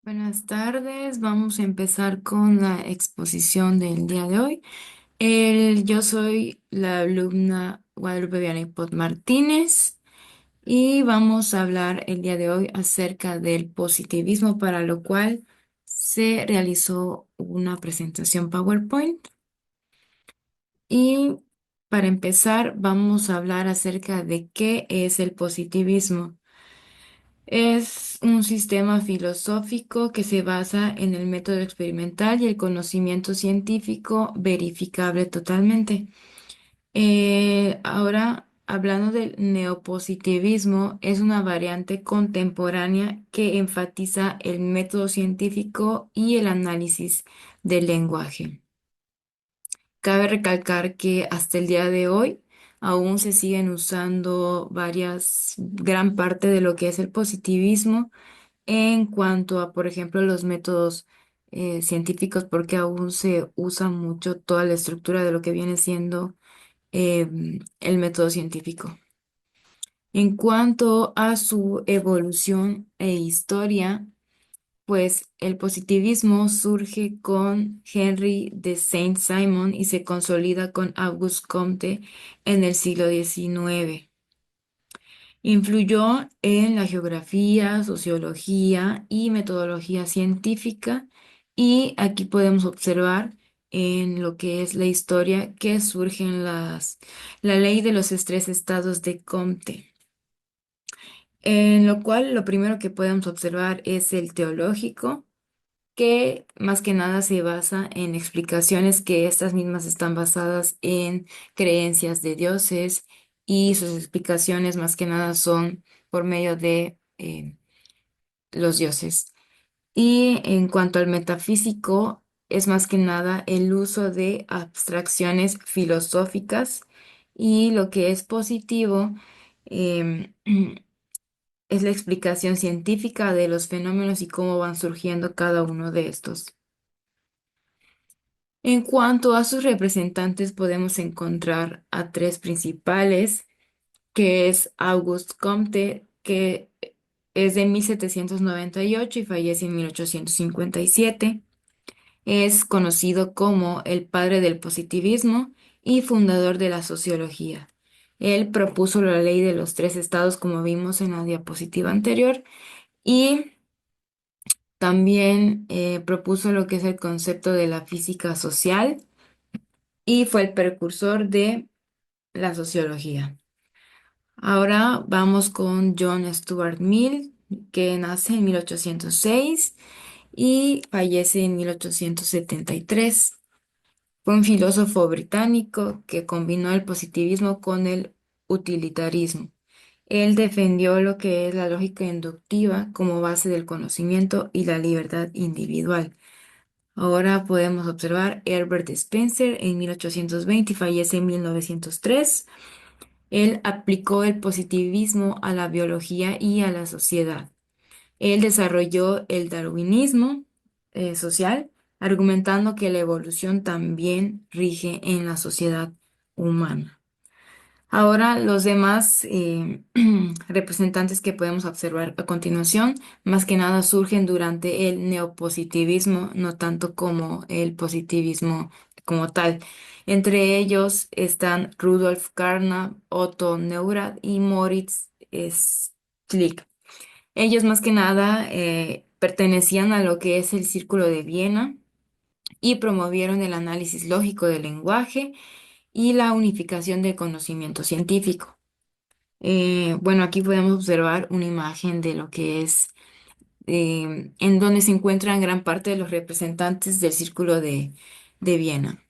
Buenas tardes, vamos a empezar con la exposición del día de hoy. Yo soy la alumna Guadalupe Vianey Pot Martínez y vamos a hablar el día de hoy acerca del positivismo, para lo cual se realizó una presentación PowerPoint. Y para empezar, vamos a hablar acerca de qué es el positivismo. Es un sistema filosófico que se basa en el método experimental y el conocimiento científico verificable totalmente. Ahora, hablando del neopositivismo, es una variante contemporánea que enfatiza el método científico y el análisis del lenguaje. Cabe recalcar que hasta el día de hoy aún se siguen usando gran parte de lo que es el positivismo en cuanto a, por ejemplo, los métodos científicos, porque aún se usa mucho toda la estructura de lo que viene siendo el método científico. En cuanto a su evolución e historia, pues el positivismo surge con Henry de Saint-Simon y se consolida con Auguste Comte en el siglo XIX. Influyó en la geografía, sociología y metodología científica, y aquí podemos observar en lo que es la historia que surgen la ley de los tres estados de Comte, en lo cual lo primero que podemos observar es el teológico, que más que nada se basa en explicaciones que estas mismas están basadas en creencias de dioses, y sus explicaciones más que nada son por medio de los dioses. Y en cuanto al metafísico, es más que nada el uso de abstracciones filosóficas, y lo que es positivo em, es la explicación científica de los fenómenos y cómo van surgiendo cada uno de estos. En cuanto a sus representantes, podemos encontrar a tres principales, que es Auguste Comte, que es de 1798 y fallece en 1857. Es conocido como el padre del positivismo y fundador de la sociología. Él propuso la ley de los tres estados, como vimos en la diapositiva anterior, y también propuso lo que es el concepto de la física social, y fue el precursor de la sociología. Ahora vamos con John Stuart Mill, que nace en 1806 y fallece en 1873. Fue un filósofo británico que combinó el positivismo con el utilitarismo. Él defendió lo que es la lógica inductiva como base del conocimiento y la libertad individual. Ahora podemos observar Herbert Spencer en 1820 y fallece en 1903. Él aplicó el positivismo a la biología y a la sociedad. Él desarrolló el darwinismo social, argumentando que la evolución también rige en la sociedad humana. Ahora, los demás representantes que podemos observar a continuación, más que nada surgen durante el neopositivismo, no tanto como el positivismo como tal. Entre ellos están Rudolf Carnap, Otto Neurath y Moritz Schlick. Ellos más que nada pertenecían a lo que es el Círculo de Viena y promovieron el análisis lógico del lenguaje y la unificación del conocimiento científico. Bueno, aquí podemos observar una imagen de lo que es en donde se encuentran gran parte de los representantes del Círculo de Viena.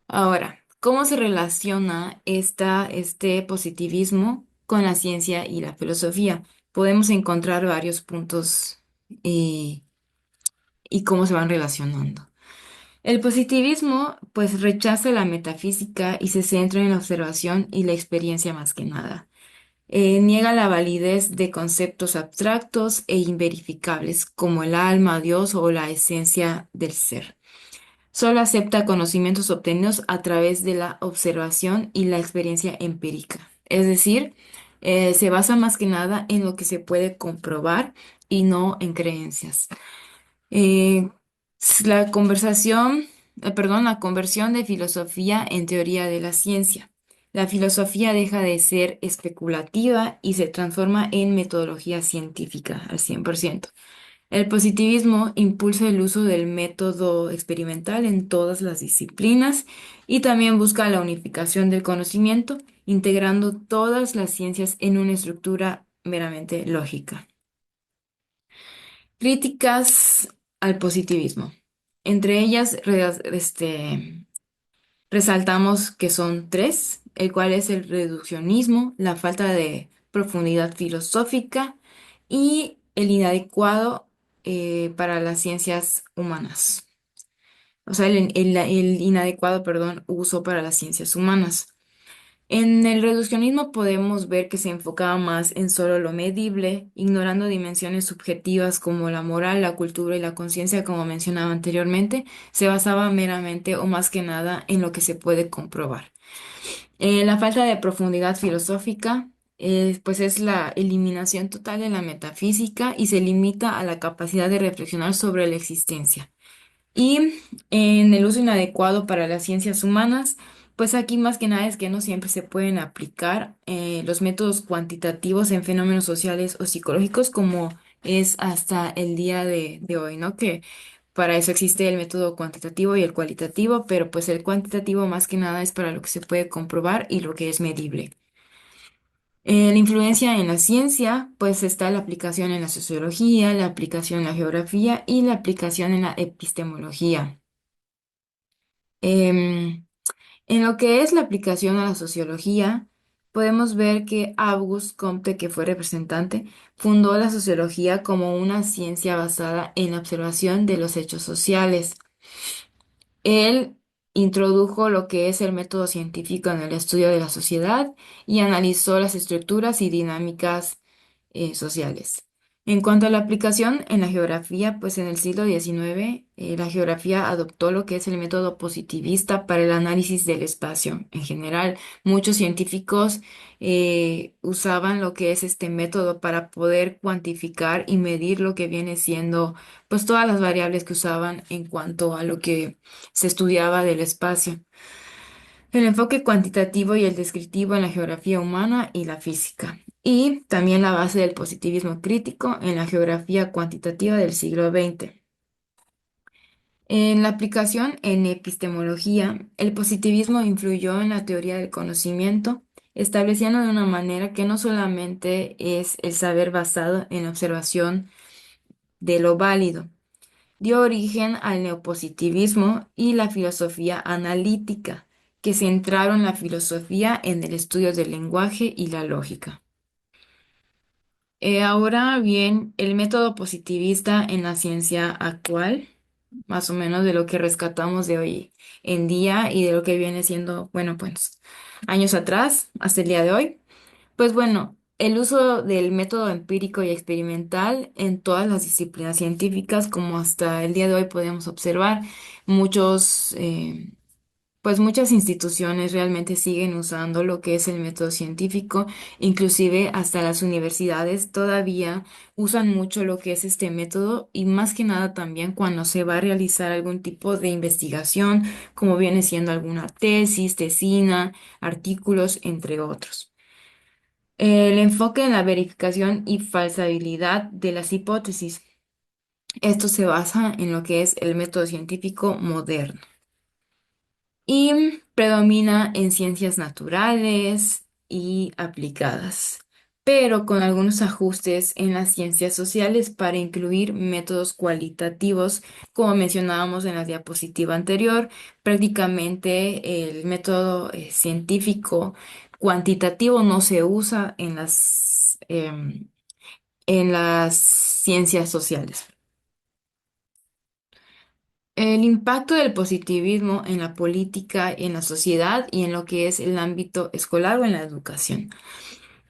Ahora, ¿cómo se relaciona este positivismo con la ciencia y la filosofía? Podemos encontrar varios puntos eh, y cómo se van relacionando. El positivismo, pues, rechaza la metafísica y se centra en la observación y la experiencia más que nada. Niega la validez de conceptos abstractos e inverificables como el alma, Dios o la esencia del ser. Solo acepta conocimientos obtenidos a través de la observación y la experiencia empírica. Es decir, Se basa más que nada en lo que se puede comprobar y no en creencias. Eh, la la conversión de filosofía en teoría de la ciencia. La filosofía deja de ser especulativa y se transforma en metodología científica al 100%. El positivismo impulsa el uso del método experimental en todas las disciplinas y también busca la unificación del conocimiento, integrando todas las ciencias en una estructura meramente lógica. Críticas al positivismo. Entre ellas, resaltamos que son tres, el cual es el reduccionismo, la falta de profundidad filosófica y el inadecuado para las ciencias humanas. O sea, el inadecuado, perdón, uso para las ciencias humanas. En el reduccionismo podemos ver que se enfocaba más en solo lo medible, ignorando dimensiones subjetivas como la moral, la cultura y la conciencia, como mencionaba anteriormente, se basaba meramente o más que nada en lo que se puede comprobar. La falta de profundidad filosófica, pues es la eliminación total de la metafísica y se limita a la capacidad de reflexionar sobre la existencia. Y en el uso inadecuado para las ciencias humanas, pues aquí más que nada es que no siempre se pueden aplicar los métodos cuantitativos en fenómenos sociales o psicológicos como es hasta el día de hoy, ¿no? Que para eso existe el método cuantitativo y el cualitativo, pero pues el cuantitativo más que nada es para lo que se puede comprobar y lo que es medible. La influencia en la ciencia, pues está la aplicación en la sociología, la aplicación en la geografía y la aplicación en la epistemología. Em, en lo que es la aplicación a la sociología, podemos ver que Auguste Comte, que fue representante, fundó la sociología como una ciencia basada en la observación de los hechos sociales. Él introdujo lo que es el método científico en el estudio de la sociedad y analizó las estructuras y dinámicas sociales. En cuanto a la aplicación en la geografía, pues en el siglo XIX la geografía adoptó lo que es el método positivista para el análisis del espacio. En general, muchos científicos usaban lo que es este método para poder cuantificar y medir lo que viene siendo pues todas las variables que usaban en cuanto a lo que se estudiaba del espacio. El enfoque cuantitativo y el descriptivo en la geografía humana y la física. Y también la base del positivismo crítico en la geografía cuantitativa del siglo XX. En la aplicación en epistemología, el positivismo influyó en la teoría del conocimiento, estableciendo de una manera que no solamente es el saber basado en la observación de lo válido, dio origen al neopositivismo y la filosofía analítica, que centraron la filosofía en el estudio del lenguaje y la lógica. Ahora bien, el método positivista en la ciencia actual, más o menos de lo que rescatamos de hoy en día y de lo que viene siendo, bueno, pues años atrás, hasta el día de hoy. Pues bueno, el uso del método empírico y experimental en todas las disciplinas científicas, como hasta el día de hoy podemos observar, muchos, pues muchas instituciones realmente siguen usando lo que es el método científico, inclusive hasta las universidades todavía usan mucho lo que es este método y más que nada también cuando se va a realizar algún tipo de investigación, como viene siendo alguna tesis, tesina, artículos, entre otros. El enfoque en la verificación y falsabilidad de las hipótesis. Esto se basa en lo que es el método científico moderno y predomina en ciencias naturales y aplicadas, pero con algunos ajustes en las ciencias sociales para incluir métodos cualitativos, como mencionábamos en la diapositiva anterior. Prácticamente el método científico cuantitativo no se usa en las ciencias sociales. El impacto del positivismo en la política, en la sociedad y en lo que es el ámbito escolar o en la educación.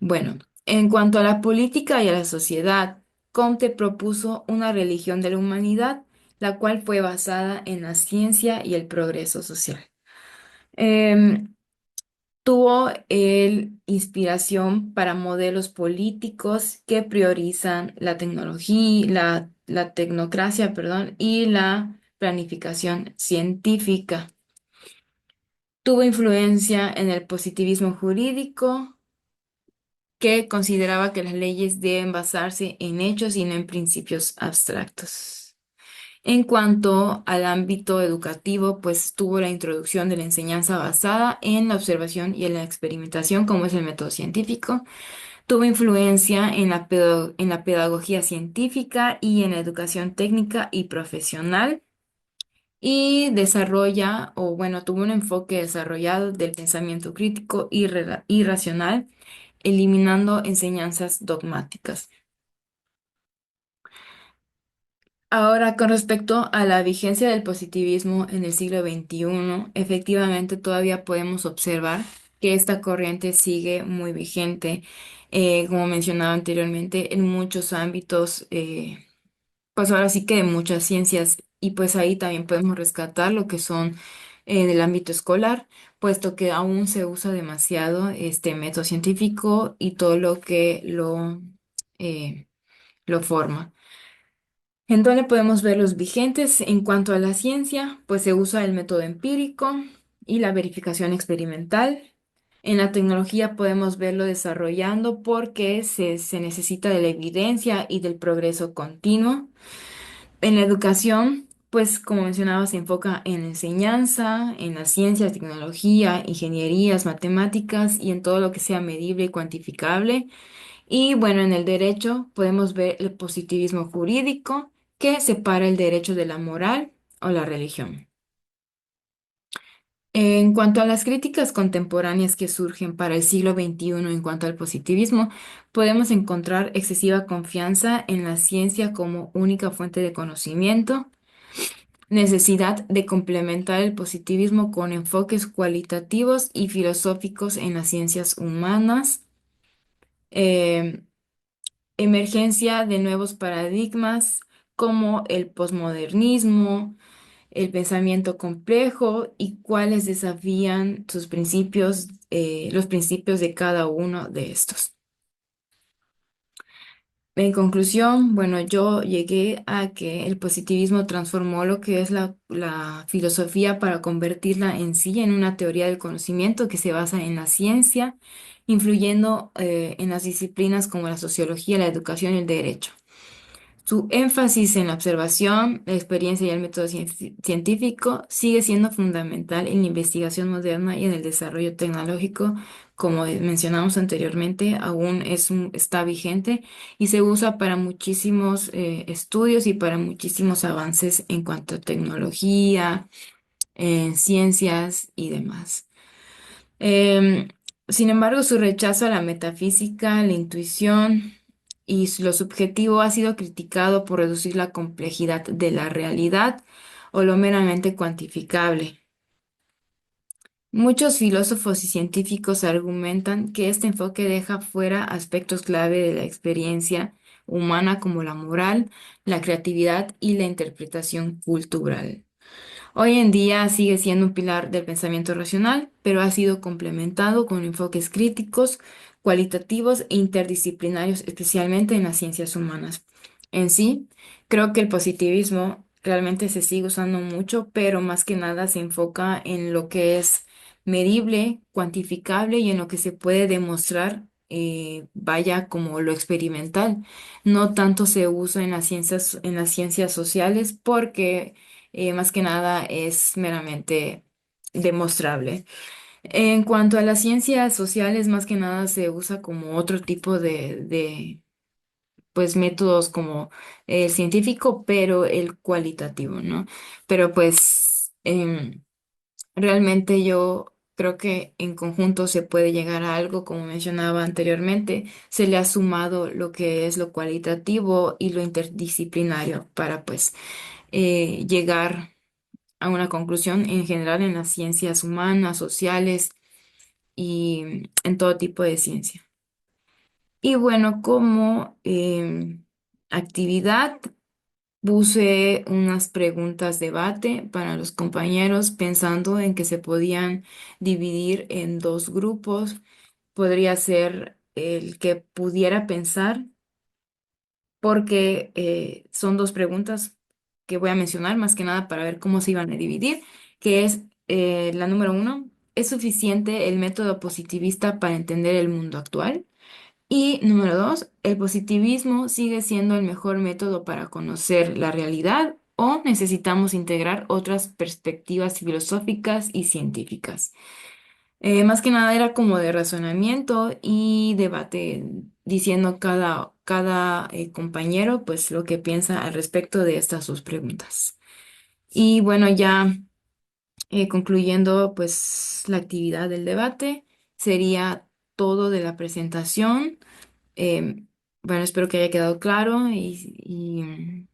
Bueno, en cuanto a la política y a la sociedad, Comte propuso una religión de la humanidad, la cual fue basada en la ciencia y el progreso social. Em, Tuvo inspiración para modelos políticos que priorizan la tecnología, la tecnocracia, perdón, y la planificación científica. Tuvo influencia en el positivismo jurídico, que consideraba que las leyes deben basarse en hechos y no en principios abstractos. En cuanto al ámbito educativo, pues tuvo la introducción de la enseñanza basada en la observación y en la experimentación, como es el método científico. Tuvo influencia en la pedagogía científica y en la educación técnica y profesional. Y desarrolla, o bueno, tuvo un enfoque desarrollado del pensamiento crítico y racional, eliminando enseñanzas dogmáticas. Ahora, con respecto a la vigencia del positivismo en el siglo XXI, efectivamente todavía podemos observar que esta corriente sigue muy vigente, como mencionaba anteriormente, en muchos ámbitos, pues ahora sí que de muchas ciencias, y pues ahí también podemos rescatar lo que son del ámbito escolar, puesto que aún se usa demasiado este método científico y todo lo que eh, lo forma. ¿En dónde podemos ver los vigentes? En cuanto a la ciencia, pues se usa el método empírico y la verificación experimental. En la tecnología podemos verlo desarrollando porque se necesita de la evidencia y del progreso continuo. En la educación, pues como mencionaba, se enfoca en la enseñanza, en las ciencias, tecnología, ingenierías, matemáticas y en todo lo que sea medible y cuantificable. Y bueno, en el derecho podemos ver el positivismo jurídico que separa el derecho de la moral o la religión. En cuanto a las críticas contemporáneas que surgen para el siglo XXI en cuanto al positivismo, podemos encontrar excesiva confianza en la ciencia como única fuente de conocimiento, necesidad de complementar el positivismo con enfoques cualitativos y filosóficos en las ciencias humanas, eh, emergencia de nuevos paradigmas como el posmodernismo, el pensamiento complejo y cuáles desafían sus principios, los principios de cada uno de estos. En conclusión, bueno, yo llegué a que el positivismo transformó lo que es la filosofía para convertirla en sí en una teoría del conocimiento que se basa en la ciencia, influyendo en las disciplinas como la sociología, la educación y el derecho. Su énfasis en la observación, la experiencia y el método científico sigue siendo fundamental en la investigación moderna y en el desarrollo tecnológico, como mencionamos anteriormente, aún está vigente y se usa para muchísimos estudios y para muchísimos avances en cuanto a tecnología, ciencias y demás. Em, Sin embargo, su rechazo a la metafísica, la intuición y lo subjetivo ha sido criticado por reducir la complejidad de la realidad o lo meramente cuantificable. Muchos filósofos y científicos argumentan que este enfoque deja fuera aspectos clave de la experiencia humana como la moral, la creatividad y la interpretación cultural. Hoy en día sigue siendo un pilar del pensamiento racional, pero ha sido complementado con enfoques críticos, cualitativos e interdisciplinarios, especialmente en las ciencias humanas. En sí, creo que el positivismo realmente se sigue usando mucho, pero más que nada se enfoca en lo que es medible, cuantificable y en lo que se puede demostrar, vaya como lo experimental. No tanto se usa en las ciencias sociales porque más que nada es meramente demostrable. En cuanto a las ciencias sociales, más que nada se usa como otro tipo pues, métodos como el científico, pero el cualitativo, ¿no? Pero pues realmente yo creo que en conjunto se puede llegar a algo, como mencionaba anteriormente, se le ha sumado lo que es lo cualitativo y lo interdisciplinario para pues llegar a una conclusión en general en las ciencias humanas, sociales y en todo tipo de ciencia. Y bueno, como actividad, Puse unas preguntas debate para los compañeros pensando en que se podían dividir en dos grupos. Podría ser el que pudiera pensar, porque son dos preguntas que voy a mencionar más que nada para ver cómo se iban a dividir, que es la número uno, ¿es suficiente el método positivista para entender el mundo actual? Y número dos, ¿el positivismo sigue siendo el mejor método para conocer la realidad o necesitamos integrar otras perspectivas filosóficas y científicas? Más que nada era como de razonamiento y debate, diciendo cada compañero pues lo que piensa al respecto de estas dos preguntas. Y bueno, ya concluyendo pues la actividad del debate, sería todo de la presentación. Em, bueno, espero que haya quedado claro y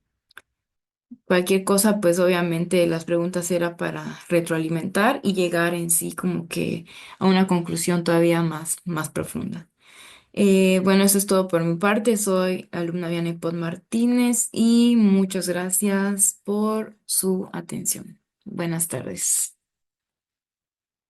cualquier cosa, pues obviamente las preguntas era para retroalimentar y llegar en sí como que a una conclusión todavía más profunda. Bueno, eso es todo por mi parte. Soy alumna Vianey Pot Martínez y muchas gracias por su atención. Buenas tardes.